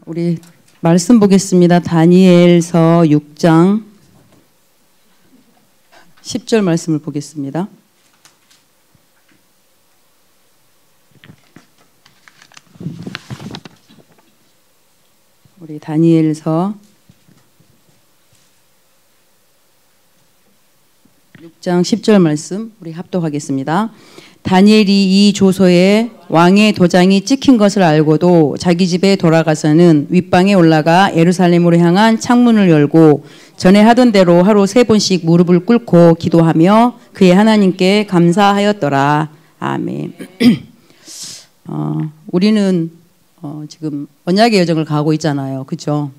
우리 말씀 보겠습니다. 다니엘서 6장 10절 말씀을 보겠습니다. 우리 다니엘서 6장 10절 말씀 우리 합독하겠습니다. 다니엘이 이 조서에 왕의 도장이 찍힌 것을 알고도 자기 집에 돌아가서는 윗방에 올라가 예루살렘으로 향한 창문을 열고 전에 하던 대로 하루 3번씩 무릎을 꿇고 기도하며 그의 하나님께 감사하였더라. 아멘. 우리는 지금 언약의 여정을 가고 있잖아요. 그렇죠?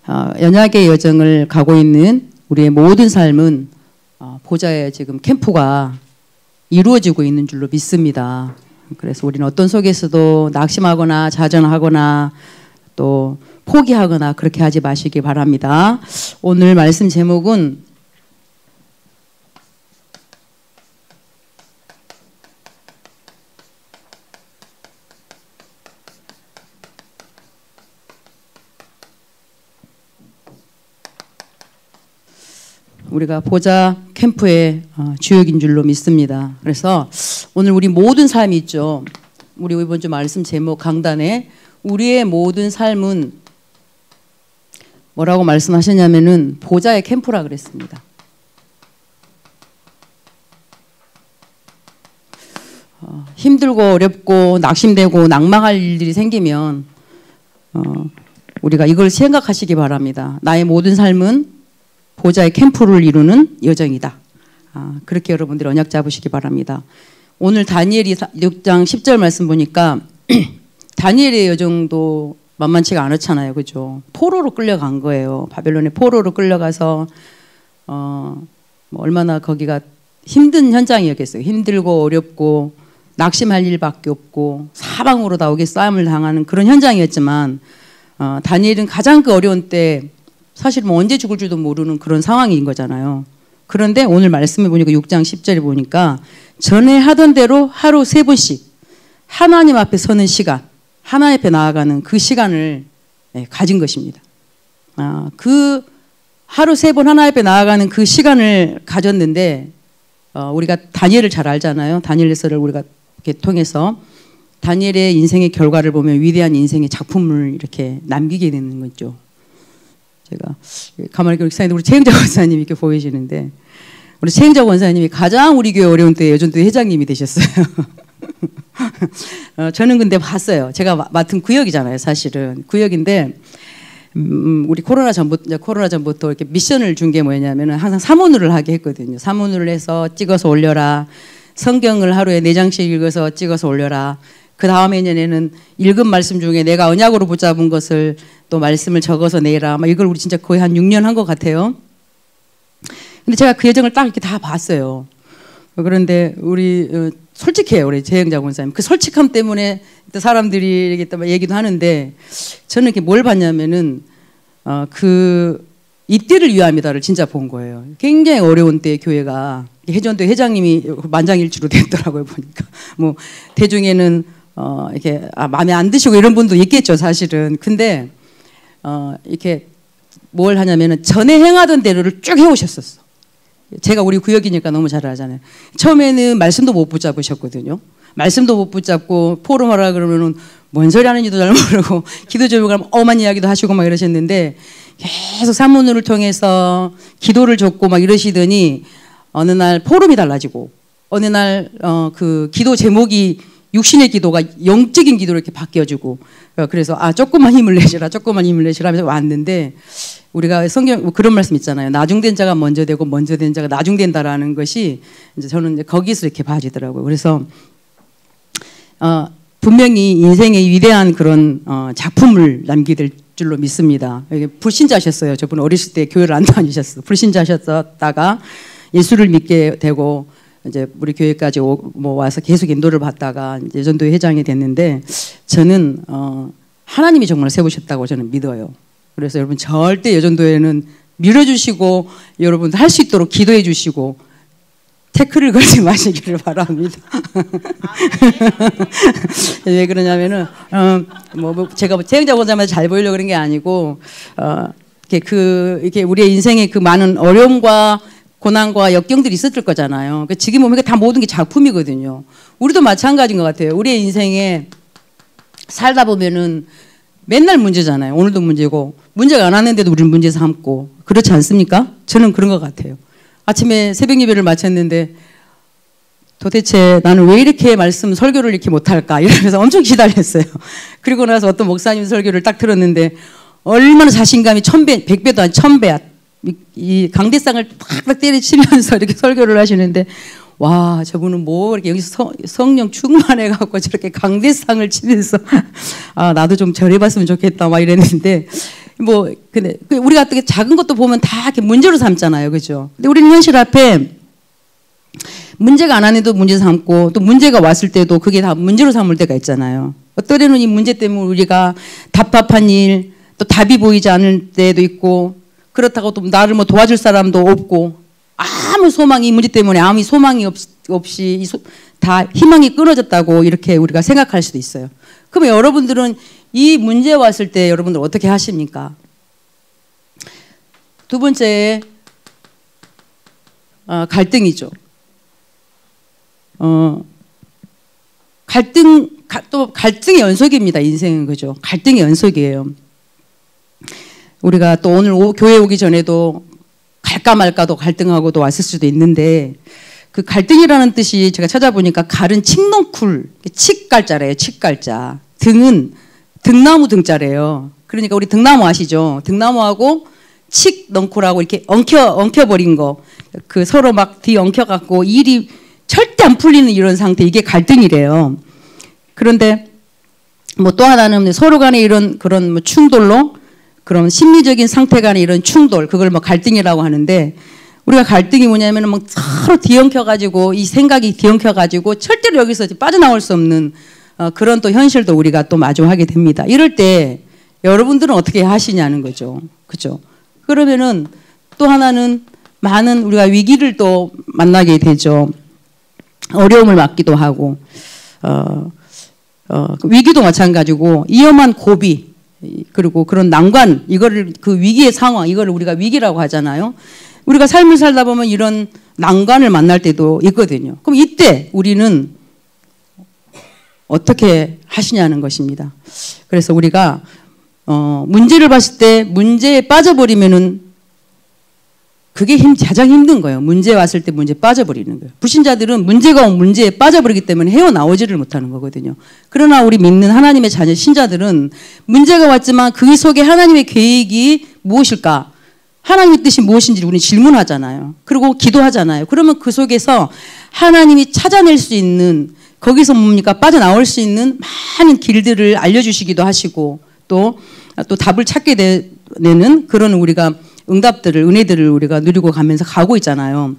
언약의 여정을 가고 있는 우리의 모든 삶은 보좌의 지금 캠프가 이루어지고 있는 줄로 믿습니다. 그래서 우리는 어떤 속에서도 낙심하거나 좌절하거나 또 포기하거나 그렇게 하지 마시기 바랍니다. 오늘 말씀 제목은 우리가 보좌 캠프의 주역인 줄로 믿습니다. 그래서 오늘 우리 모든 삶이 있죠. 우리 이번 주 말씀 제목 강단에 우리의 모든 삶은 뭐라고 말씀하셨냐면은 보좌의 캠프라 그랬습니다. 힘들고 어렵고 낙심되고 낙망할 일들이 생기면 우리가 이걸 생각하시기 바랍니다. 나의 모든 삶은 보좌의 캠프를 이루는 여정이다. 그렇게 여러분들이 언약 잡으시기 바랍니다. 오늘 다니엘이 6장 10절 말씀 보니까 다니엘의 여정도 만만치가 않았잖아요. 그죠? 포로로 끌려간 거예요. 바벨론의 포로로 끌려가서 얼마나 거기가 힘든 현장이었겠어요. 힘들고 어렵고 낙심할 일밖에 없고 사방으로 나오게 싸움을 당하는 그런 현장이었지만 다니엘은 가장 그 어려운 때 사실 뭐 언제 죽을 줄도 모르는 그런 상황인 거잖아요. 그런데 오늘 말씀해 보니까 6장 10절에 보니까 전에 하던 대로 하루 3번씩 하나님 앞에 서는 시간, 하나님 앞에 나아가는 그 시간을 가진 것입니다. 그 하루 3번 하나님 앞에 나아가는 그 시간을 가졌는데 우리가 다니엘을 잘 알잖아요. 다니엘서를 우리가 이렇게 통해서 다니엘의 인생의 결과를 보면 위대한 인생의 작품을 이렇게 남기게 되는 거죠. 제가 가만히 교육사님 우리 최행자 권사님이 이렇게 보이시는데 우리 최행자 권사님이 가장 우리 교회 어려운 때 여전도 회장님이 되셨어요. 저는 근데 봤어요. 제가 맡은 구역이잖아요. 사실은 구역인데 우리 코로나 전부터 이렇게 미션을 준 게 뭐냐면은 항상 사모누를 하게 했거든요. 사모누를 해서 찍어서 올려라. 성경을 하루에 4장씩 읽어서 찍어서 올려라. 그 다음 해년에는 읽은 말씀 중에 내가 언약으로 붙잡은 것을 또 말씀을 적어서 내라. 막 이걸 우리 진짜 거의 한 6년 한 것 같아요. 근데 제가 그 여정을 딱 이렇게 다 봤어요. 그런데 우리 솔직해요. 우리 재영자 권사님. 그 솔직함 때문에 사람들이 이렇게 얘기도 하는데 저는 이렇게 뭘 봤냐면은 그 이때를 위함이다를 진짜 본 거예요. 굉장히 어려운 때 교회가 해전도 회장님이 만장일치로 됐더라고요. 보니까 뭐 대중에는 이렇게 마음에 안 드시고 이런 분도 있겠죠, 사실은. 근데 이렇게 뭘 하냐면은 전에 행하던 대로를 쭉 해오셨었어. 제가 우리 구역이니까 너무 잘 알잖아요. 처음에는 말씀도 못 붙잡으셨거든요. 말씀도 못 붙잡고 포럼 하라 그러면은 뭔 소리 하는지도 잘 모르고 기도 제목을 하면 엄한 이야기도 하시고 막 이러셨는데 계속 사모누를 통해서 기도를 줬고 막 이러시더니 어느 날 포럼이 달라지고 어느 날 그 기도 제목이 육신의 기도가 영적인 기도로 이렇게 바뀌어지고 그래서 조금만 힘을 내시라 하면서 왔는데 우리가 성경 그런 말씀 있잖아요. 나중된 자가 먼저 되고 먼저 된 자가 나중된다라는 것이 이제 저는 이제 거기서 이렇게 봐지더라고요. 그래서 분명히 인생의 위대한 그런 작품을 남기게 될 줄로 믿습니다. 불신자셨어요. 저분 어렸을 때 교회를 안 다니셨어. 불신자셨다가 예수를 믿게 되고 이제 우리 교회까지 와서 계속 인도를 받다가 이제 전도회 회장이 됐는데 저는 하나님이 정말 세우셨다고 저는 믿어요. 그래서 여러분 절대 여전도회는 밀어주시고 여러분 할 수 있도록 기도해 주시고 태클을 걸지 마시기를 바랍니다. 왜 그러냐면은 제가 재행자 보자마자 잘 보이려고 그런 게 아니고 이렇게 우리의 인생에 그 많은 어려움과 고난과 역경들이 있었을 거잖아요. 지금 보면 다 모든 게 작품이거든요. 우리도 마찬가지인 것 같아요. 우리의 인생에 살다 보면은 맨날 문제잖아요. 오늘도 문제고 문제가 안 왔는데도 우리는 문제 삼고 그렇지 않습니까? 저는 그런 것 같아요. 아침에 새벽 예배를 마쳤는데 도대체 나는 왜 이렇게 말씀 설교를 이렇게 못할까 이러면서 엄청 기다렸어요. 그리고 나서 어떤 목사님 설교를 딱 들었는데 얼마나 자신감이 1000배, 100배도 아니 1000배야. 이 강대상을 팍팍 때리치면서 이렇게 설교를 하시는데 와 저분은 뭐 이렇게 여기서 성령 충만해갖고 저렇게 강대상을 치면서 아 나도 좀 저래봤으면 좋겠다 막 이랬는데 뭐 근데 우리가 어떻게 작은 것도 보면 다 이렇게 문제로 삼잖아요, 그죠? 근데 우리는 현실 앞에 문제가 안 와도 문제 삼고 또 문제가 왔을 때도 그게 다 문제로 삼을 때가 있잖아요. 어떤 때는 이 문제 때문에 우리가 답답한 일, 또 답이 보이지 않을 때도 있고 그렇다고 또 나를 뭐 도와줄 사람도 없고 아무 소망이 이 문제 때문에 아무 소망이 없이 다 희망이 끊어졌다고 이렇게 우리가 생각할 수도 있어요. 그러면 여러분들은 이 문제 왔을 때 여러분들 어떻게 하십니까? 두 번째 갈등이죠. 또 갈등의 연속입니다. 인생은 그죠? 갈등의 연속이에요. 우리가 또 오늘 교회 오기 전에도 갈까 말까도 갈등하고도 왔을 수도 있는데 그 갈등이라는 뜻이 제가 찾아보니까 갈은 칡넝쿨, 칡갈자래요. 칡갈자. 등은 등나무 등자래요. 그러니까 우리 등나무 아시죠? 등나무하고 칡넝쿨하고 이렇게 엉켜버린 거. 그 서로 막 뒤 엉켜갖고 일이 절대 안 풀리는 이런 상태. 이게 갈등이래요. 그런데 뭐 또 하나는 서로 간에 그런 뭐 충돌로 그런 심리적인 상태 간의 이런 충돌, 그걸 뭐 갈등이라고 하는데 우리가 갈등이 뭐냐면은 막 서로 뒤엉켜가지고 이 생각이 뒤엉켜가지고 절대로 여기서 빠져나올 수 없는 그런 또 현실도 우리가 또 마주하게 됩니다. 이럴 때 여러분들은 어떻게 하시냐는 거죠. 그죠? 그러면은 또 하나는 많은 우리가 위기를 또 만나게 되죠. 어려움을 맞기도 하고, 위기도 마찬가지고, 위험한 고비, 그리고 그런 난관, 이거를 그 위기의 상황, 이거를 우리가 위기라고 하잖아요. 우리가 삶을 살다 보면 이런 난관을 만날 때도 있거든요. 그럼 이때 우리는 어떻게 하시냐는 것입니다. 그래서 우리가 문제를 봤을 때 문제에 빠져버리면은 그게 가장 힘든 거예요. 문제 왔을 때 문제에 빠져버리는 거예요. 불신자들은 문제가 오면 문제에 빠져버리기 때문에 헤어나오지를 못하는 거거든요. 그러나 우리 믿는 하나님의 자녀 신자들은 문제가 왔지만 그 속에 하나님의 계획이 무엇일까? 하나님의 뜻이 무엇인지 우리는 질문하잖아요. 그리고 기도하잖아요. 그러면 그 속에서 하나님이 찾아낼 수 있는 거기서 뭡니까? 빠져나올 수 있는 많은 길들을 알려주시기도 하시고 또 답을 찾게 되는 그런 우리가 응답들을, 은혜들을 우리가 누리고 가면서 가고 있잖아요.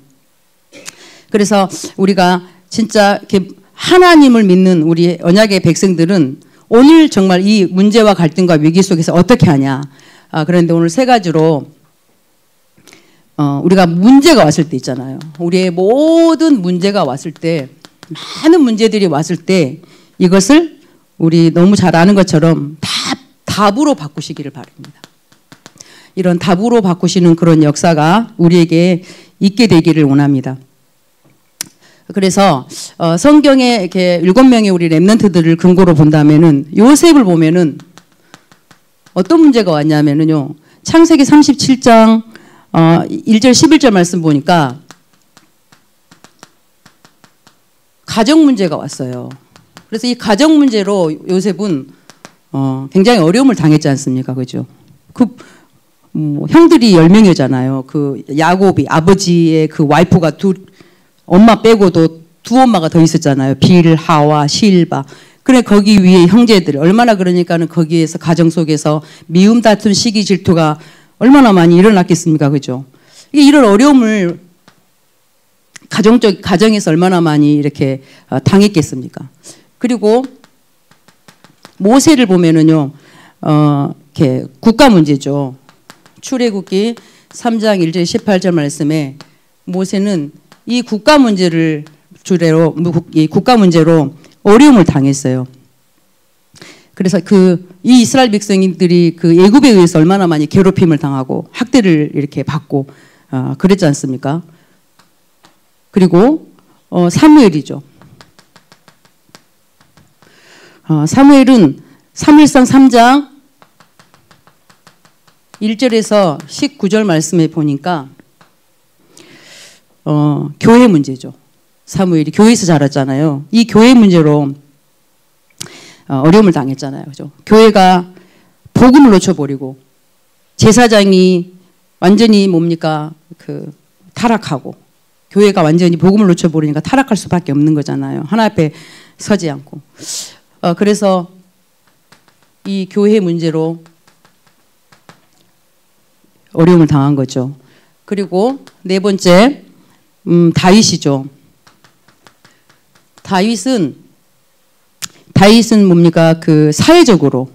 그래서 우리가 진짜 이렇게 하나님을 믿는 우리 언약의 백성들은 오늘 정말 이 문제와 갈등과 위기 속에서 어떻게 하냐. 그런데 오늘 세 가지로 우리가 문제가 왔을 때 있잖아요. 우리의 모든 문제가 왔을 때, 많은 문제들이 왔을 때 이것을 우리 너무 잘 아는 것처럼 답으로 바꾸시기를 바랍니다. 이런 답으로 바꾸시는 그런 역사가 우리에게 있게 되기를 원합니다. 그래서 성경에 이렇게 7명의 우리 렘넌트들을 근거로 본다면은 요셉을 보면은 어떤 문제가 왔냐면은요. 창세기 37장 1절 11절 말씀 보니까 가정 문제가 왔어요. 그래서 이 가정 문제로 요셉은 굉장히 어려움을 당했지 않습니까? 그죠? 형들이 10명이잖아요. 그 야곱이 아버지의 그 와이프가 엄마 빼고도 두 엄마가 더 있었잖아요. 빌하와 실바. 그래 거기 위에 형제들 얼마나 그러니까는 거기에서 가정 속에서 미움 다툼 시기 질투가 얼마나 많이 일어났겠습니까? 그죠? 이런 어려움을 가정에서 얼마나 많이 이렇게 당했겠습니까? 그리고 모세를 보면은요, 이렇게 국가 문제죠. 출애굽기 3장 1절 18절 말씀에 모세는 이 국가 문제를 주제로 이 국가 문제로 어려움을 당했어요. 그래서 이 이스라엘 백성들이 그 애굽에 의해서 얼마나 많이 괴롭힘을 당하고 학대를 이렇게 받고 그랬지 않습니까? 그리고 사무엘이죠. 사무엘은 사무엘상 3장 1절에서 19절 말씀에 보니까 교회 문제죠. 사무엘이 교회에서 자랐잖아요. 이 교회 문제로 어려움을 당했잖아요. 그죠? 교회가 복음을 놓쳐버리고 제사장이 완전히 뭡니까? 타락하고 교회가 완전히 복음을 놓쳐버리니까 타락할 수밖에 없는 거잖아요. 하나님 앞에 서지 않고. 그래서 이 교회 문제로 어려움을 당한 거죠. 그리고 네 번째 다윗이죠. 다윗은 뭡니까? 사회적으로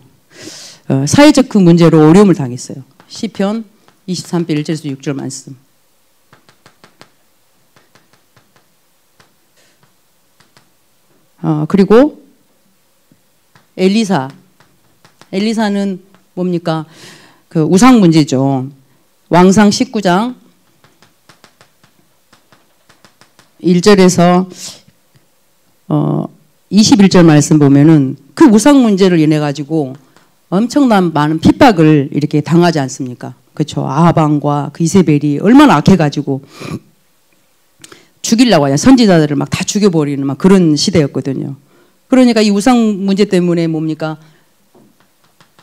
사회적 그 문제로 어려움을 당했어요. 시편 23편 1절에서 6절 말씀. 그리고 엘리사는 뭡니까? 우상 문제죠. 왕상 19장 1절에서 21절 말씀 보면은 그 우상 문제를 인해 가지고 엄청난 많은 핍박을 이렇게 당하지 않습니까? 그렇죠. 아합왕과 그 이세벨이 얼마나 악해가지고 죽이려고 하냐. 선지자들을 막 다 죽여버리는 막 그런 시대였거든요. 그러니까 이 우상 문제 때문에 뭡니까?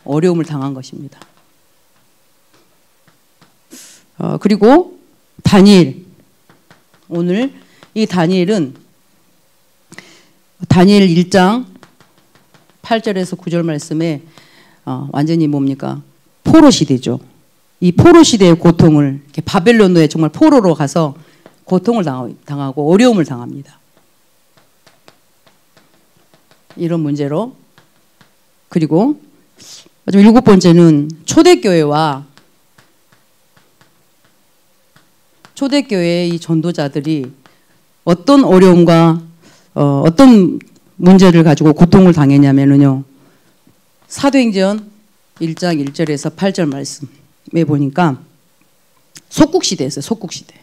어려움을 당한 것입니다. 그리고 다니엘. 오늘 이 다니엘은 다니엘 1장 8절에서 9절 말씀에 완전히 뭡니까? 포로 시대죠. 이 포로 시대의 고통을 바벨론에 정말 포로로 가서 고통을 당하고 어려움을 당합니다. 이런 문제로. 그리고 일곱 번째는 초대교회의 이 전도자들이 어떤 어려움과 어떤 문제를 가지고 고통을 당했냐면요. 사도행전 1장 1절에서 8절 말씀에 보니까 속국시대였어요. 속국시대.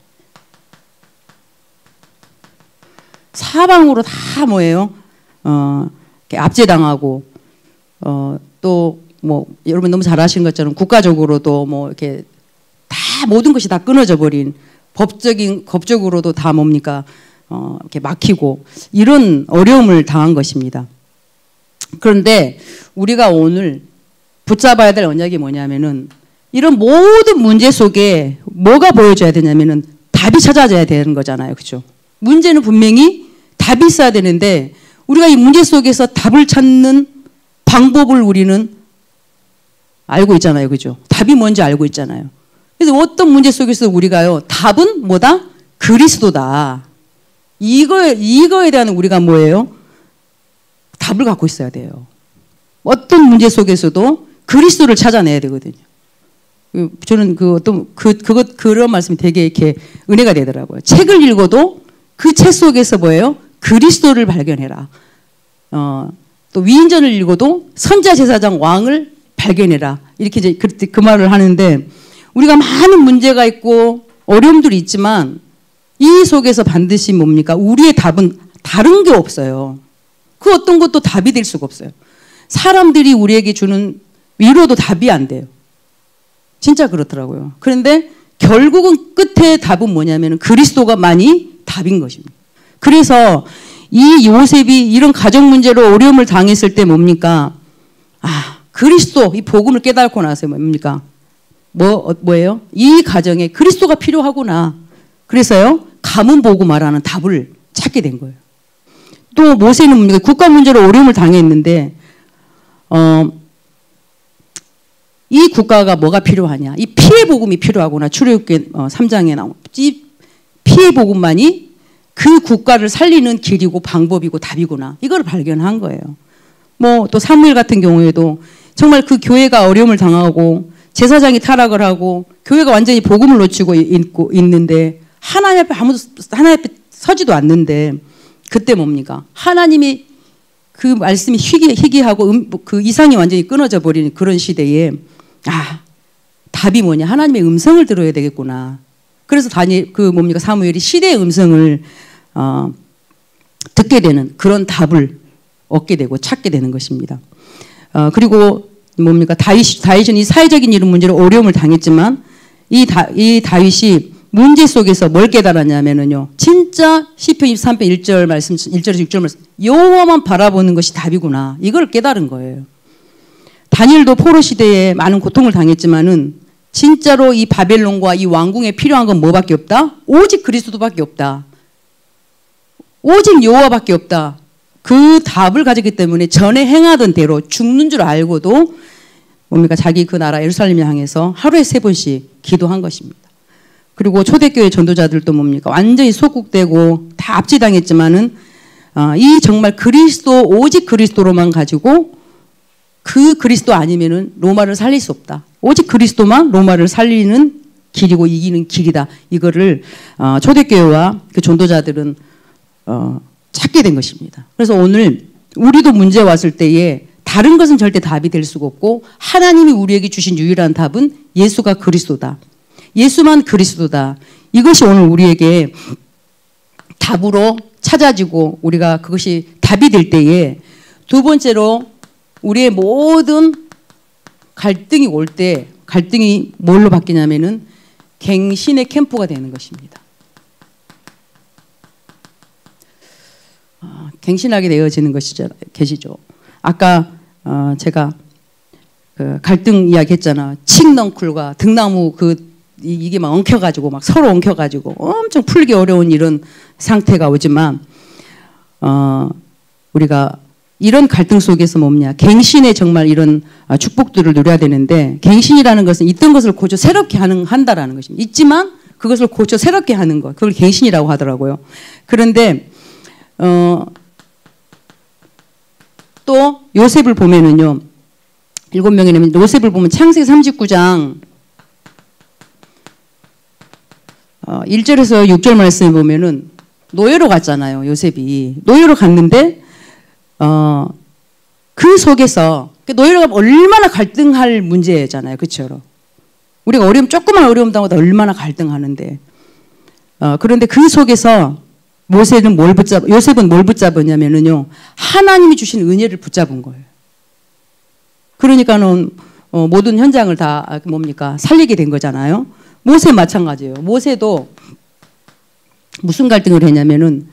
사방으로 다 뭐예요? 압제당하고 또 뭐 여러분 너무 잘 아시는 것처럼 국가적으로도 뭐 이렇게 다 모든 것이 다 끊어져 버린 법적으로도 다 뭡니까? 이렇게 막히고 이런 어려움을 당한 것입니다. 그런데 우리가 오늘 붙잡아야 될 언약이 뭐냐면은 이런 모든 문제 속에 뭐가 보여줘야 되냐면은 답이 찾아져야 되는 거잖아요. 그죠? 문제는 분명히 답이 있어야 되는데 우리가 이 문제 속에서 답을 찾는 방법을 우리는 알고 있잖아요. 그죠? 답이 뭔지 알고 있잖아요. 그래서 어떤 문제 속에서 우리가요. 답은 뭐다? 그리스도다. 이거에 대한 우리가 뭐예요? 답을 갖고 있어야 돼요. 어떤 문제 속에서도 그리스도를 찾아내야 되거든요. 저는 그런 말씀이 되게 이렇게 은혜가 되더라고요. 책을 읽어도 그 책 속에서 뭐예요? 그리스도를 발견해라. 또 위인전을 읽어도 선지자 제사장 왕을 발견해라. 이렇게 이제 그 말을 하는데 우리가 많은 문제가 있고 어려움들이 있지만 이 속에서 반드시 뭡니까? 우리의 답은 다른 게 없어요. 그 어떤 것도 답이 될 수가 없어요. 사람들이 우리에게 주는 위로도 답이 안 돼요. 진짜 그렇더라고요. 그런데 결국은 끝에 답은 뭐냐면 그리스도가 많이 답인 것입니다. 그래서 이 요셉이 이런 가정 문제로 어려움을 당했을 때 뭡니까? 그리스도, 이 복음을 깨닫고 나서 뭡니까? 뭐예요? 이 가정에 그리스도가 필요하구나. 그래서요, 가문 보고 말하는 답을 찾게 된 거예요. 또 모세는 뭡니까? 국가 문제로 어려움을 당했는데, 이 국가가 뭐가 필요하냐? 이 피해 복음이 필요하구나. 출애굽기 3장에 나온 이 피해 복음만이 그 국가를 살리는 길이고 방법이고 답이구나. 이걸 발견한 거예요. 뭐 또 사무엘 같은 경우에도 정말 그 교회가 어려움을 당하고 제사장이 타락을 하고 교회가 완전히 복음을 놓치고 있는데 하나님 앞에 서지도 않는데 그때 뭡니까? 하나님이 그 말씀이 희귀하고 그 이상이 완전히 끊어져 버리는 그런 시대에 답이 뭐냐? 하나님의 음성을 들어야 되겠구나. 그래서 사무엘이 시대의 음성을 듣게 되는 그런 답을 얻게 되고 찾게 되는 것입니다. 그리고 다윗은 이 사회적인 이런 문제로 어려움을 당했지만 이 다윗이 문제 속에서 뭘 깨달았냐면요. 진짜 시편 23편 1절 말씀, 1절에서 6절 말씀, 여호와만 바라보는 것이 답이구나. 이걸 깨달은 거예요. 다니엘도 포로 시대에 많은 고통을 당했지만은 진짜로 이 바벨론과 이 왕궁에 필요한 건 뭐밖에 없다? 오직 그리스도밖에 없다. 오직 여호와밖에 없다. 그 답을 가졌기 때문에 전에 행하던 대로 죽는 줄 알고도 자기 그 나라 예루살렘을 향해서 하루에 3번씩 기도한 것입니다. 그리고 초대교회 전도자들도 완전히 소국되고 다 압제당했지만은 이 정말 오직 그리스도로만 가지고 그 그리스도 아니면은 로마를 살릴 수 없다. 오직 그리스도만 로마를 살리는 길이고 이기는 길이다. 이거를 초대교회와 그 전도자들은 찾게 된 것입니다. 그래서 오늘 우리도 문제 왔을 때에 다른 것은 절대 답이 될 수가 없고 하나님이 우리에게 주신 유일한 답은 예수가 그리스도다. 예수만 그리스도다. 이것이 오늘 우리에게 답으로 찾아지고 우리가 그것이 답이 될 때에 두 번째로 우리의 모든 갈등이 올 때 갈등이 뭘로 바뀌냐면은 갱신의 캠프가 되는 것입니다. 갱신하게 되어지는 것이죠. 아까 제가 그 갈등 이야기했잖아. 칡넝쿨과 등나무 이게 막 엉켜가지고 막 서로 엉켜가지고 엄청 풀기 어려운 이런 상태가 오지만 우리가 이런 갈등 속에서 갱신의 정말 이런 축복들을 누려야 되는데 갱신이라는 것은 있던 것을 고쳐 새롭게 한다라는 것입니다. 있지만 그것을 고쳐 새롭게 하는 것, 그걸 갱신이라고 하더라고요. 그런데 또 요셉을 보면은요, 7명의 요셉을 보면 창세기 39장 1절에서 6절 말씀에 보면은 노예로 갔잖아요. 요셉이 노예로 갔는데 그 속에서 노예로 가면 얼마나 갈등할 문제잖아요. 그렇죠? 우리가 조그만 어려움 당하다 얼마나 갈등하는데 그런데 그 속에서 요셉은 뭘 붙잡았냐면요, 하나님이 주신 은혜를 붙잡은 거예요. 그러니까는 모든 현장을 다 살리게 된 거잖아요. 모세 마찬가지예요. 모세도 무슨 갈등을 했냐면은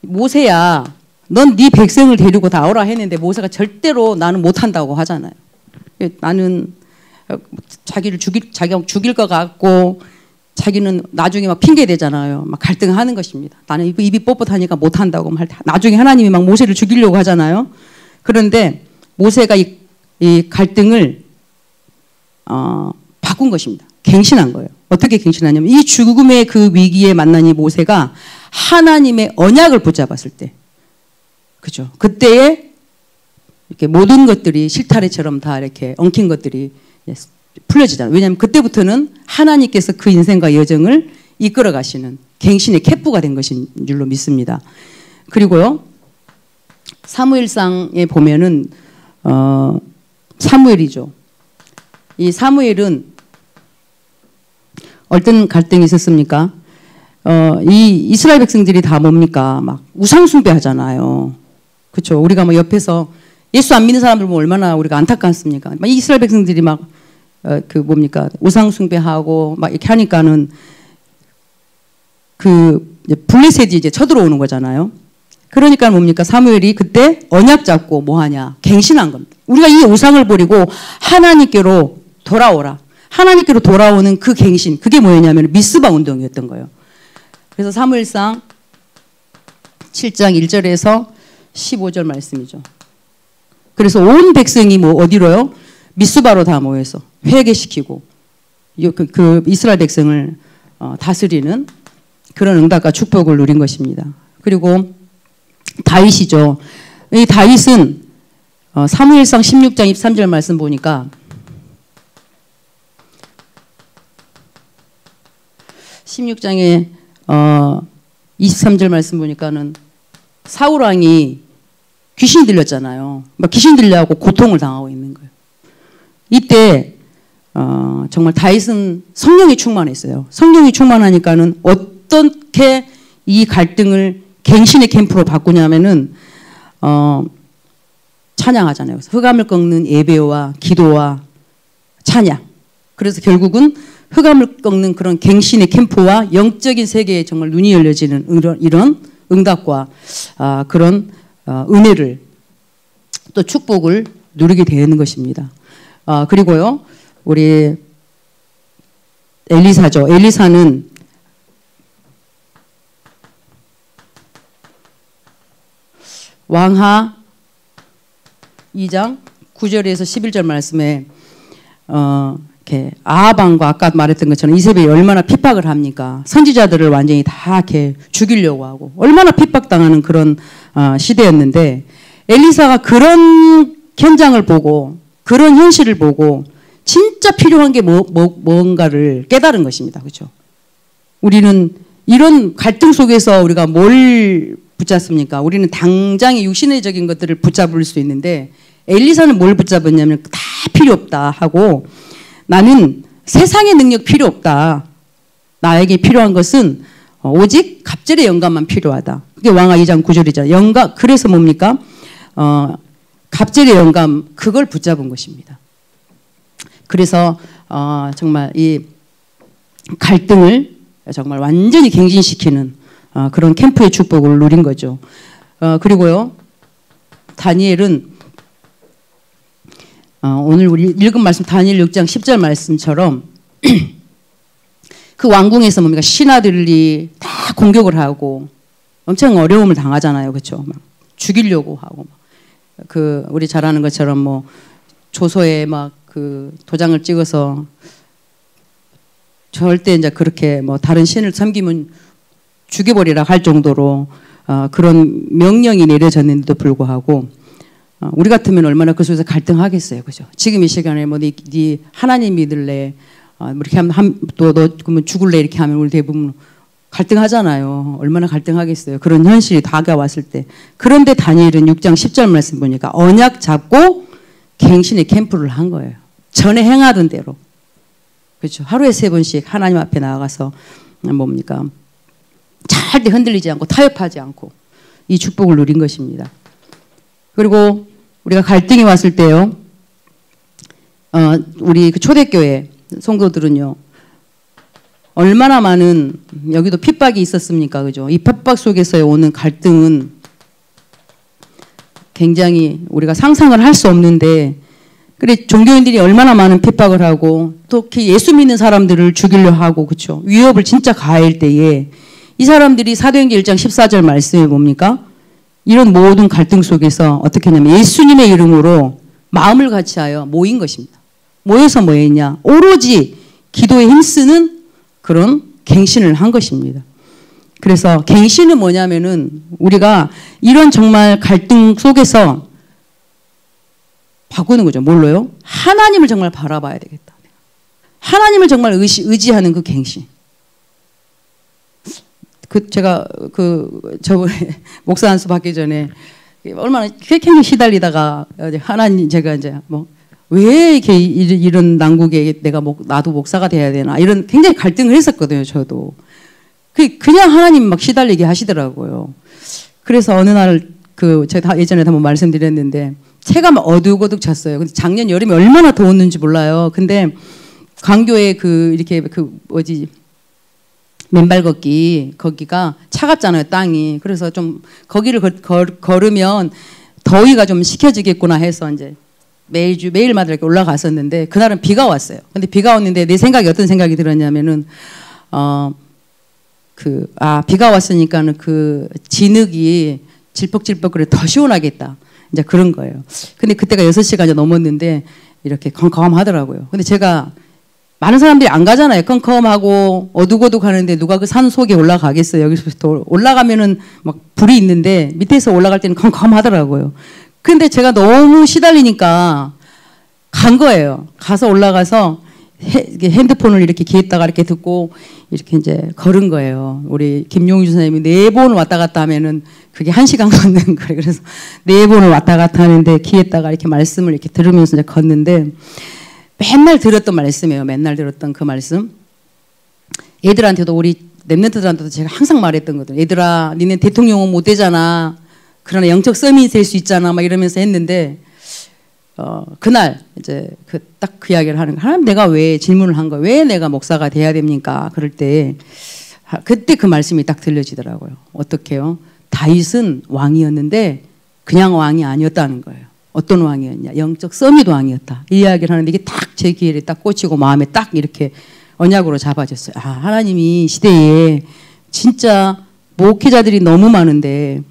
모세야, 넌 네 백성을 데리고 나오라 했는데 모세가 절대로 나는 못한다고 하잖아요. 나는 자기가 죽일 것 같고 자기는 나중에 막 핑계 대잖아요. 막 갈등하는 것입니다. 나는 입이 뻣뻣하니까 못한다고 나중에 하나님이 막 모세를 죽이려고 하잖아요. 그런데 모세가 이 갈등을 바꾼 것입니다. 갱신한 거예요. 어떻게 갱신하냐면 이 죽음의 그 위기에 만난 이 모세가 하나님의 언약을 붙잡았을 때, 그죠? 그때에 이렇게 모든 것들이 실타래처럼 다 이렇게 엉킨 것들이 풀려지잖아요. 왜냐하면 그때부터는 하나님께서 그 인생과 여정을 이끌어 가시는 갱신의 캡부가 된 것인 줄로 믿습니다. 그리고요, 사무엘상에 보면은 사무엘이죠. 이 사무엘은 어떤 갈등이 있었습니까? 이 이스라엘 백성들이 다 막 우상 숭배하잖아요. 그렇죠? 우리가 옆에서 예수 안 믿는 사람들 보면 얼마나 우리가 안타깝습니까? 막 이스라엘 백성들이 우상 숭배하고 막 이렇게 하니까는 블레셋이 이제 쳐들어오는 거잖아요. 그러니까 사무엘이 그때 언약 잡고 뭐하냐? 갱신한 겁니다. 우리가 이 우상을 버리고 하나님께로 돌아오라. 하나님께로 돌아오는 그 갱신, 그게 뭐였냐면 미스바 운동이었던 거예요. 그래서 사무엘상 7장 1절에서 15절 말씀이죠. 그래서 온 백성이 어디로요? 미스바로 다 모여서 회개시키고 그 이스라엘 백성을 다스리는 그런 응답과 축복을 누린 것입니다. 그리고 다윗이죠. 이 다윗은 사무엘상 16장 23절 말씀 보니까 16장에 23절 말씀 보니까는 사울 왕이 귀신이 들렸잖아요. 막 귀신 들려하고 고통을 당하고 있는 거예요. 이때 정말 다윗은 성령이 충만했어요. 성령이 충만하니까는 어떻게 이 갈등을 갱신의 캠프로 바꾸냐면은 찬양하잖아요. 흑암을 꺾는 예배와 기도와 찬양. 그래서 결국은 흑암을 꺾는 그런 갱신의 캠프와 영적인 세계에 정말 눈이 열려지는 이런 응답과 그런 은혜를 또 축복을 누리게 되는 것입니다. 그리고요, 우리 엘리사죠. 엘리사는 왕하 2장 9절에서 11절 말씀에 이렇게 아합왕과 아까 말했던 것처럼 이세벨이 얼마나 핍박을 합니까? 선지자들을 완전히 다 이렇게 죽이려고 하고 얼마나 핍박당하는 그런 시대였는데 엘리사가 그런 현장을 보고 그런 현실을 보고 진짜 필요한 게 뭔가를 깨달은 것입니다. 그렇죠? 우리는 이런 갈등 속에서 우리가 뭘 붙잡습니까? 우리는 당장의 육신의적인 것들을 붙잡을 수 있는데 엘리사는 뭘 붙잡았냐면 다 필요 없다 하고 나는 세상의 능력 필요 없다. 나에게 필요한 것은 오직 갑절의 영감만 필요하다. 그게 왕하 2장 9절이잖아요. 영감, 그래서 뭡니까? 갑절의 영감, 그걸 붙잡은 것입니다. 그래서 정말 이 갈등을 정말 완전히 갱신시키는 그런 캠프의 축복을 누린 거죠. 그리고요, 다니엘은 오늘 우리 읽은 말씀 다니엘 6장 10절 말씀처럼 그 왕궁에서 뭡니까? 신하들이 다 공격을 하고 엄청 어려움을 당하잖아요. 그렇죠? 막 죽이려고 하고 그 우리 잘 아는 것처럼 뭐 조서에 막 그 도장을 찍어서 절대 이제 그렇게 뭐 다른 신을 섬기면 죽여버리라 할 정도로 그런 명령이 내려졌는데도 불구하고 우리 같으면 얼마나 그 속에서 갈등하겠어요, 그죠? 지금 이 시간에 뭐 네 하나님 믿을래, 이렇게 하면 또 너 그러면 죽을래 이렇게 하면 우리 대부분 갈등하잖아요. 얼마나 갈등하겠어요. 그런 현실이 다가왔을 때. 그런데 다니엘은 6장 10절 말씀 보니까 언약 잡고 갱신의 캠프를 한 거예요. 전에 행하던 대로. 그렇죠. 하루에 3번씩 하나님 앞에 나아가서 뭡니까? 절대 흔들리지 않고 타협하지 않고 이 축복을 누린 것입니다. 그리고 우리가 갈등이 왔을 때요, 우리 그 초대교회 성도들은요, 얼마나 많은 여기도 핍박이 있었습니까, 그죠? 이 핍박 속에서 오는 갈등은 굉장히 우리가 상상을 할 수 없는데, 그래 종교인들이 얼마나 많은 핍박을 하고 특히 예수 믿는 사람들을 죽이려 하고 그렇죠? 위협을 진짜 가할 때에 이 사람들이 사도행전 1장 14절 말씀에 뭡니까? 이런 모든 갈등 속에서 어떻게 했냐면 예수님의 이름으로 마음을 같이하여 모인 것입니다. 모여서 뭐 했냐? 오로지 기도에 힘쓰는 그런 갱신을 한 것입니다. 그래서 갱신은 뭐냐면은 우리가 이런 정말 갈등 속에서 바꾸는 거죠. 뭘로요? 하나님을 정말 바라봐야 되겠다. 하나님을 정말 의지하는 그 갱신. 제가 저번에 목사 안수 받기 전에 얼마나 굉장히 시달리다가 하나님 제가 이제 뭐 왜 이렇게 이런 난국에 나도 목사가 돼야 되나 이런 굉장히 갈등을 했었거든요. 저도 그냥 하나님 막 시달리게 하시더라고요. 그래서 어느 날 제가 예전에 한번 말씀드렸는데 체가 막 어둑어둑 찼어요. 근데 작년 여름에 얼마나 더웠는지 몰라요. 근데 광교에 이렇게 맨발 거기가 차갑잖아요, 땅이. 그래서 좀 거기를 걸으면 더위가 좀 식혀지겠구나 해서 이제 매일마다 이렇게 올라갔었는데 그날은 비가 왔어요. 근데 비가 왔는데 내 생각이 어떤 생각이 들었냐면은 비가 왔으니까는 그 진흙이 질퍽질퍽 그래 더 시원하겠다. 이제 그런 거예요. 근데 그때가 6시간이 넘었는데 이렇게 컴컴하더라고요. 근데 제가 많은 사람들이 안 가잖아요. 컴컴하고 어둑어둑 하는데 누가 그 산 속에 올라가겠어요. 여기서부터 올라가면은 막 불이 있는데 밑에서 올라갈 때는 컴컴하더라고요. 근데 제가 너무 시달리니까 간 거예요. 가서 올라가서 핸드폰을 이렇게 귀에다가 이렇게 듣고 이렇게 이제 걸은 거예요. 우리 김용주 선생님이 4번을 왔다 갔다 하면은 그게 1시간 걷는 거예요. 그래서 4번을 왔다 갔다 하는데 귀에다가 이렇게 말씀을 이렇게 들으면서 이제 걷는데 맨날 들었던 말씀이에요. 맨날 들었던 그 말씀. 애들한테도 우리 랩런트들한테도 제가 항상 말했던 거거든요. 얘들아, 니네 대통령은 못 되잖아. 그러나 영적 서밋이 될 수 있잖아. 막 이러면서 했는데 그날 이제 딱 그 이야기를 하는 거예요. 하나님, 내가 왜 질문을 한 거예요. 왜 내가 목사가 돼야 됩니까? 그럴 때 그때 그 말씀이 딱 들려지더라고요. 어떻게요? 다윗은 왕이었는데 그냥 왕이 아니었다는 거예요. 어떤 왕이었냐? 영적 서밋 왕이었다. 이 이야기를 하는데 이게 딱 제 귀에 딱 꽂히고 마음에 딱 이렇게 언약으로 잡아졌어요. 아, 하나님이 시대에 진짜 목회자들이 너무 많은데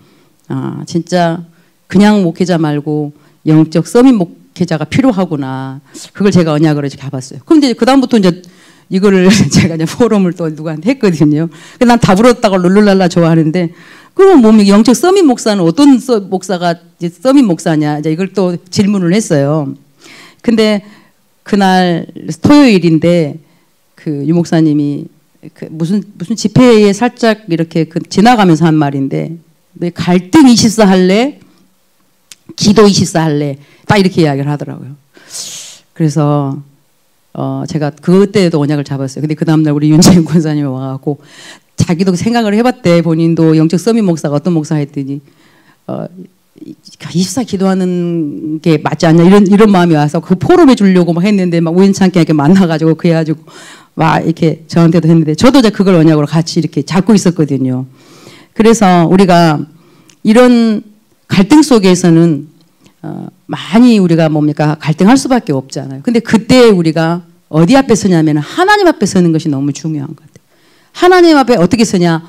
진짜 그냥 목회자 말고 영적 서밋 목회자가 필요하구나. 그걸 제가 언약으로 잡았어요. 그런데 그다음부터 이제 이거를 제가 이제 포럼을 또 누구한테 했거든요. 난 다 불었다고 룰루랄라 좋아하는데 그럼 뭡니까? 영적 서밋 목사는 어떤 목사가 이제 서밋 목사냐? 이제 이걸 또 질문을 했어요. 근데 그날 토요일인데 그 유 목사님이 그 무슨 집회에 살짝 이렇게 지나가면서 한 말인데 너 갈등 24 할래? 기도 24 할래? 딱 이렇게 이야기를 하더라고요. 그래서 제가 그때도 언약을 잡았어요. 근데 그 다음날 우리 윤재인 권사님이 와갖고 자기도 생각을 해봤대. 본인도 영적 서밋 목사가 어떤 목사 했더니 24 기도하는 게 맞지 않냐 이런 마음이 와서 그 포럼해 주려고 막 했는데 막 우연찮게 이렇게 만나가지고 그래가지고 막 이렇게 저한테도 했는데 저도 이제 그걸 언약으로 같이 이렇게 잡고 있었거든요. 그래서 우리가 이런 갈등 속에서는 많이 우리가 뭡니까? 갈등할 수밖에 없잖아요. 근데 그때 우리가 어디 앞에 서냐면 하나님 앞에 서는 것이 너무 중요한 것 같아요. 하나님 앞에 어떻게 서냐?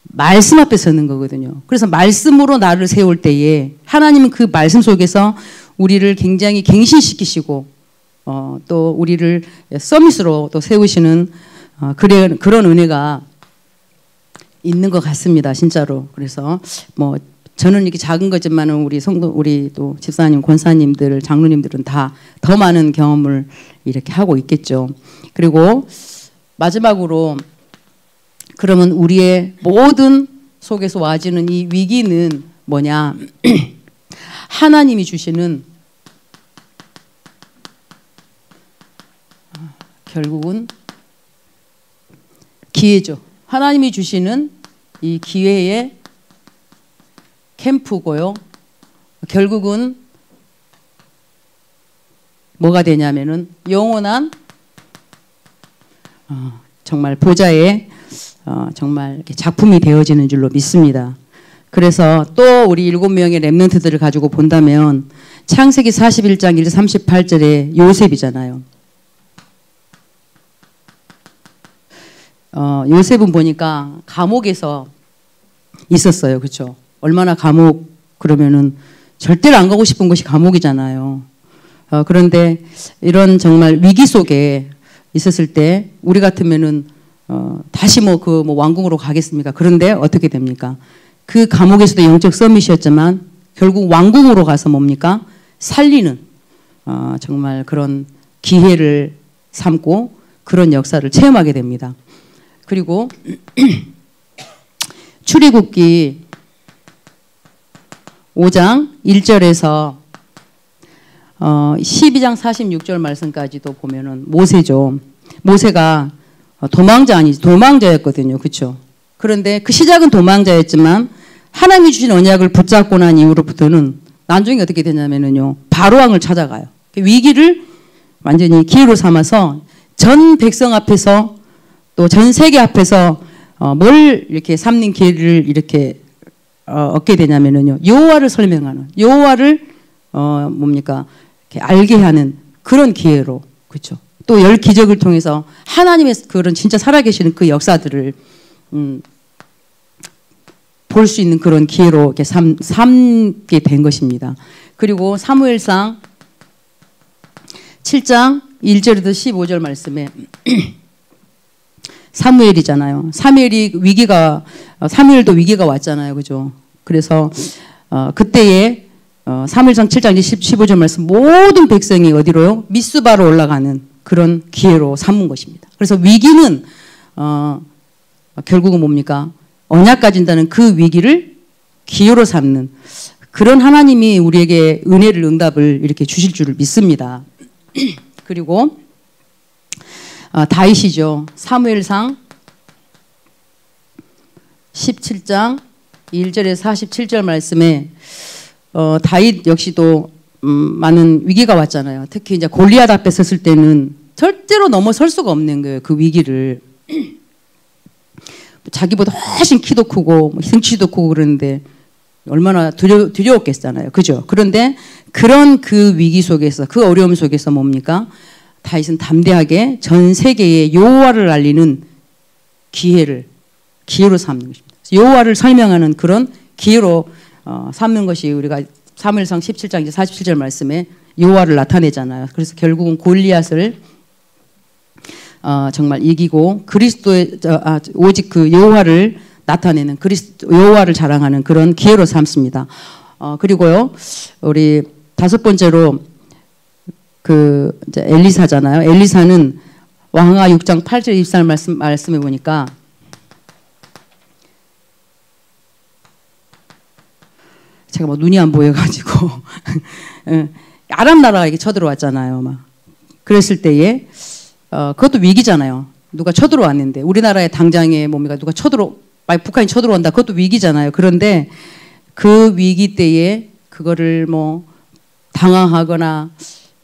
말씀 앞에 서는 거거든요. 그래서 말씀으로 나를 세울 때에 하나님은 그 말씀 속에서 우리를 굉장히 갱신시키시고 또 우리를 서밋으로 또 세우시는 그런 은혜가 있는 것 같습니다. 진짜로. 그래서 뭐 저는 이렇게 작은 거지만은 우리 성도, 우리 또 집사님, 권사님들, 장로님들은 다 더 많은 경험을 이렇게 하고 있겠죠. 그리고 마지막으로 그러면 우리의 모든 속에서 와지는 이 위기는 뭐냐? 하나님이 주시는 결국은 기회죠. 하나님이 주시는 이 기회의 캠프고요. 결국은 뭐가 되냐면은 영원한 정말 보좌의 정말 이렇게 작품이 되어지는 줄로 믿습니다. 그래서 또 우리 7명의 렘넌트들을 가지고 본다면 창세기 41장 1, 38절에 요셉이잖아요. 요셉은 보니까 감옥에서 있었어요. 그렇죠? 얼마나 감옥 그러면은 절대로 안 가고 싶은 곳이 감옥이잖아요. 그런데 이런 정말 위기 속에 있었을 때 우리 같으면은 다시 뭐 왕궁으로 가겠습니까? 그런데 어떻게 됩니까? 그 감옥에서도 영적 서밋이었지만 결국 왕궁으로 가서 뭡니까? 살리는 정말 그런 기회를 삼고 그런 역사를 체험하게 됩니다. 그리고 출애굽기 5장 1절에서 12장 46절 말씀까지도 보면은 모세죠. 모세가 도망자였거든요. 그렇죠? 그런데 그 시작은 도망자였지만 하나님이 주신 언약을 붙잡고 난 이후로부터는 나중에 어떻게 되냐면은요. 바로왕을 찾아가요. 위기를 완전히 기회로 삼아서 전 백성 앞에서 또 전 세계 앞에서 뭘 이렇게 삼는 기회를 이렇게 얻게 되냐면은요. 여호와를 설명하는, 여호와를 뭡니까? 이렇게 알게 하는 그런 기회로, 그렇죠? 또 10기적을 통해서 하나님의 그런 진짜 살아계시는 그 역사들을 볼 수 있는 그런 기회로 이렇게 삼게 된 것입니다. 그리고 사무엘상 7장 1절에서 15절 말씀에 사무엘이잖아요. 사무엘도 위기가 왔잖아요. 그죠? 그래서 사무엘상 7장 15절 말씀 모든 백성이 어디로요? 미스바로 올라가는 그런 기회로 삼은 것입니다. 그래서 위기는 결국은 뭡니까? 언약 가진다는 그 위기를 기회로 삼는 그런 하나님이 우리에게 은혜를 응답을 이렇게 주실 줄을 믿습니다. 그리고 다윗이죠. 사무엘상 17장 1절에서 47절 말씀에 다윗 역시도 많은 위기가 왔잖아요. 특히 이제 골리앗 앞에 섰을 때는 절대로 넘어설 수가 없는 거예요. 그 위기를. 자기보다 훨씬 키도 크고 등치도 크고 그러는데 얼마나 두려웠겠잖아요. 그죠? 그런데 그런 그 위기 속에서 그 어려움 속에서 뭡니까? 다윗은 담대하게 전 세계에 여호와를 알리는 기회로 삼는 것입니다. 여호와를 설명하는 그런 기회로 삼는 것이 우리가 사무엘상 17장 47절 말씀에 여호와를 나타내잖아요. 그래서 결국은 골리앗을 정말 이기고 그리스도의 오직 그 여호와를 나타내는 여호와를 자랑하는 그런 기회로 삼습니다. 그리고요 우리 다섯 번째로 그 이제 엘리사잖아요. 엘리사는 왕하 6장 8절 24절 말씀해 보니까 제가 뭐 눈이 안 보여가지고 아람 나라가 이렇게 쳐들어왔잖아요. 막 그랬을 때에 그것도 위기잖아요. 누가 쳐들어왔는데 우리나라의 당장에 뭡니까 누가 북한이 쳐들어온다. 그것도 위기잖아요. 그런데 그 위기 때에 그거를 뭐 당황하거나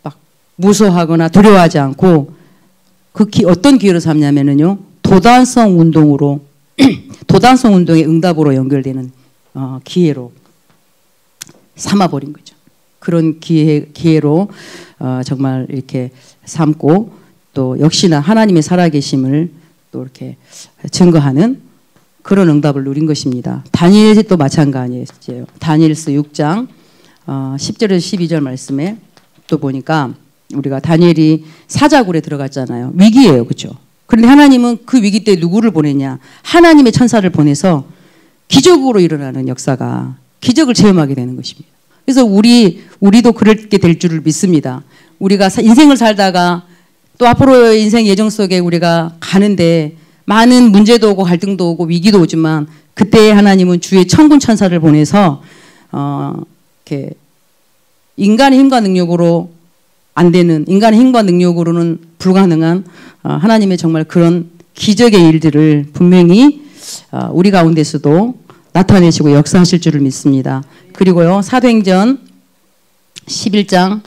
막 무서워하거나 두려워하지 않고 어떤 기회로 삼냐면은요 도단성 운동으로 도단성 운동의 응답으로 연결되는 기회로 삼아버린 거죠. 그런 기회로 정말 이렇게 삼고 또 역시나 하나님의 살아계심을 또 이렇게 증거하는 그런 응답을 누린 것입니다. 다니엘도 마찬가지예요. 다니엘서 6장 10절에서 12절 말씀에 또 보니까 우리가 다니엘이 사자굴에 들어갔잖아요. 위기예요. 그렇죠? 그런데 하나님은 그 위기 때 누구를 보냈냐? 하나님의 천사를 보내서 기적으로 일어나는 역사가 기적을 체험하게 되는 것입니다. 그래서 우리도 그렇게 될 줄을 믿습니다. 우리가 인생을 살다가 또 앞으로의 인생 예정 속에 우리가 가는데 많은 문제도 오고 갈등도 오고 위기도 오지만 그때 하나님은 주의 천군 천사를 보내서 이렇게 인간의 힘과 능력으로 안 되는 인간의 힘과 능력으로는 불가능한 하나님의 정말 그런 기적의 일들을 분명히 우리 가운데서도 나타내시고 역사하실 줄을 믿습니다. 그리고요 사도행전 11장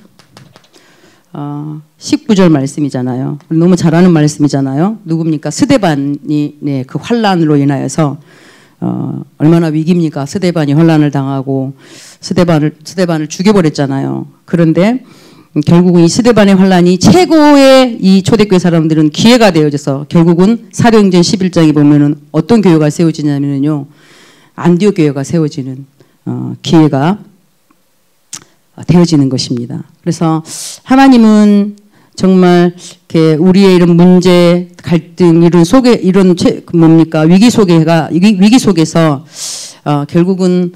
19절 말씀이잖아요. 너무 잘 아는 말씀이잖아요. 누굽니까? 스데반이 그 환란으로 인하여서 얼마나 위기입니까? 스데반이 환란을 당하고 스데반을 죽여버렸잖아요. 그런데 결국은 이 스데반의 환란이 최고의 이 초대교회 사람들은 기회가 되어져서 결국은 사도행전 11장에 보면은 어떤 교회가 세워지냐면요. 안디옥 교회가 세워지는 기회가 되어지는 것입니다. 그래서 하나님은 정말 이렇게 우리의 이런 문제, 갈등 이런 뭡니까 위기 속에서 결국은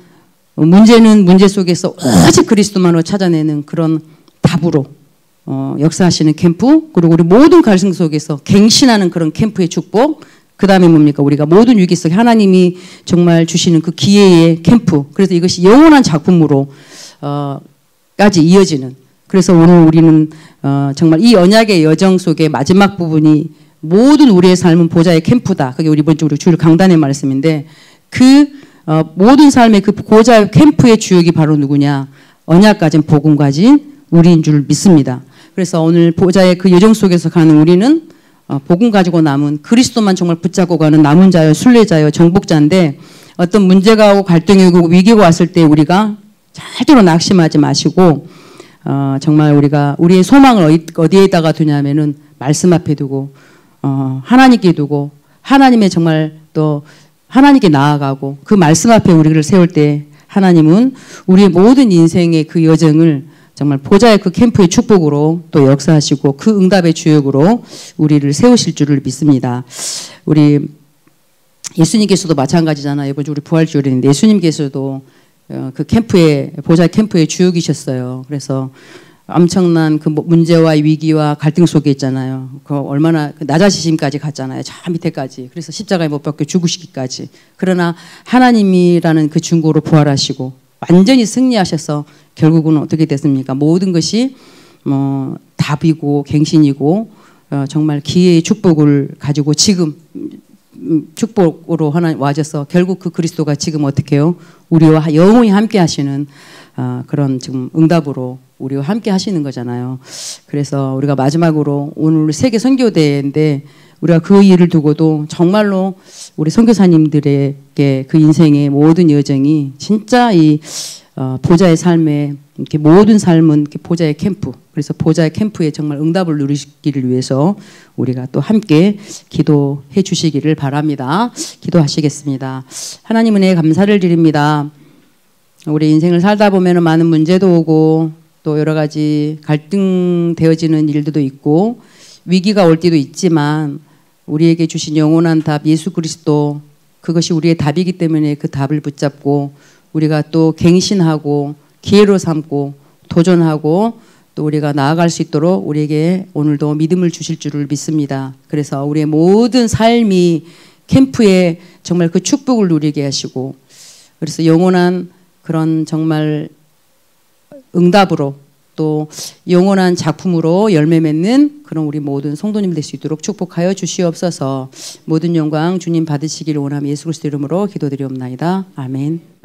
문제는 문제 속에서 오직 그리스도만으로 찾아내는 그런 답으로 역사하시는 캠프, 그리고 우리 모든 갈등 속에서 갱신하는 그런 캠프의 축복. 그 다음에 뭡니까? 우리가 모든 위기 속에 하나님이 정말 주시는 그 기회의 캠프. 그래서 이것이 영원한 작품으로 까지 이어지는. 그래서 오늘 우리는 정말 이 언약의 여정 속의 마지막 부분이 모든 우리의 삶은 보좌의 캠프다. 그게 우리 이번 주 우리 주일 강단의 말씀인데 그 모든 삶의 그 보좌의 캠프의 주역이 바로 누구냐? 언약 가진 복음 가진 우리인 줄 믿습니다. 그래서 오늘 보좌의 그 여정 속에서 가는 우리는 복음 가지고 남은 그리스도만 정말 붙잡고 가는 남은 자여 순례자여 정복자인데 어떤 문제가 오고 갈등이 오고 위기가 왔을 때 우리가 절대로 낙심하지 마시고 정말 우리의 소망을 어디에다가 두냐면은 말씀 앞에 두고 하나님께 두고 하나님의 정말 또 하나님께 나아가고 그 말씀 앞에 우리를 세울 때 하나님은 우리의 모든 인생의 그 여정을 정말 보좌의 그 캠프의 축복으로 또 역사하시고 그 응답의 주역으로 우리를 세우실 줄을 믿습니다. 우리 예수님께서도 마찬가지잖아요. 이번 주 우리 부활주일인데 예수님께서도 그 캠프의 보좌의 캠프의 주역이셨어요. 그래서 엄청난 그 문제와 위기와 갈등 속에 있잖아요. 그 얼마나 나자시심까지 갔잖아요. 저 밑에까지. 그래서 십자가에 못 박혀 죽으시기까지. 그러나 하나님이라는 그 중고로 부활하시고 완전히 승리하셔서 결국은 어떻게 됐습니까? 모든 것이 답이고 갱신이고 정말 기회의 축복을 가지고 지금 축복으로 하나님 와줘서 결국 그 그리스도가 지금 어떻게 해요? 우리와 영원히 함께 하시는 그런 지금 응답으로 우리와 함께 하시는 거잖아요. 그래서 우리가 마지막으로 오늘 세계 선교대회인데 우리가 그 일을 두고도 정말로 우리 선교사님들에게 그 인생의 모든 여정이 진짜 이 보좌의 삶에 이렇게 모든 삶은 이렇게 보좌의 캠프. 그래서 보좌의 캠프에 정말 응답을 누리시기를 위해서 우리가 또 함께 기도해 주시기를 바랍니다. 기도하시겠습니다. 하나님 은혜에 감사를 드립니다. 우리 인생을 살다 보면 많은 문제도 오고 또 여러 가지 갈등되어지는 일들도 있고 위기가 올 때도 있지만 우리에게 주신 영원한 답 예수 그리스도 그것이 우리의 답이기 때문에 그 답을 붙잡고 우리가 또 갱신하고 기회로 삼고 도전하고 또 우리가 나아갈 수 있도록 우리에게 오늘도 믿음을 주실 줄을 믿습니다. 그래서 우리의 모든 삶이 캠프에 정말 그 축복을 누리게 하시고 그래서 영원한 그런 정말 응답으로 또 영원한 작품으로 열매 맺는 그런 우리 모든 성도님 될 수 있도록 축복하여 주시옵소서. 모든 영광 주님 받으시기를 원하며 예수 그리스도 이름으로 기도드리옵나이다. 아멘.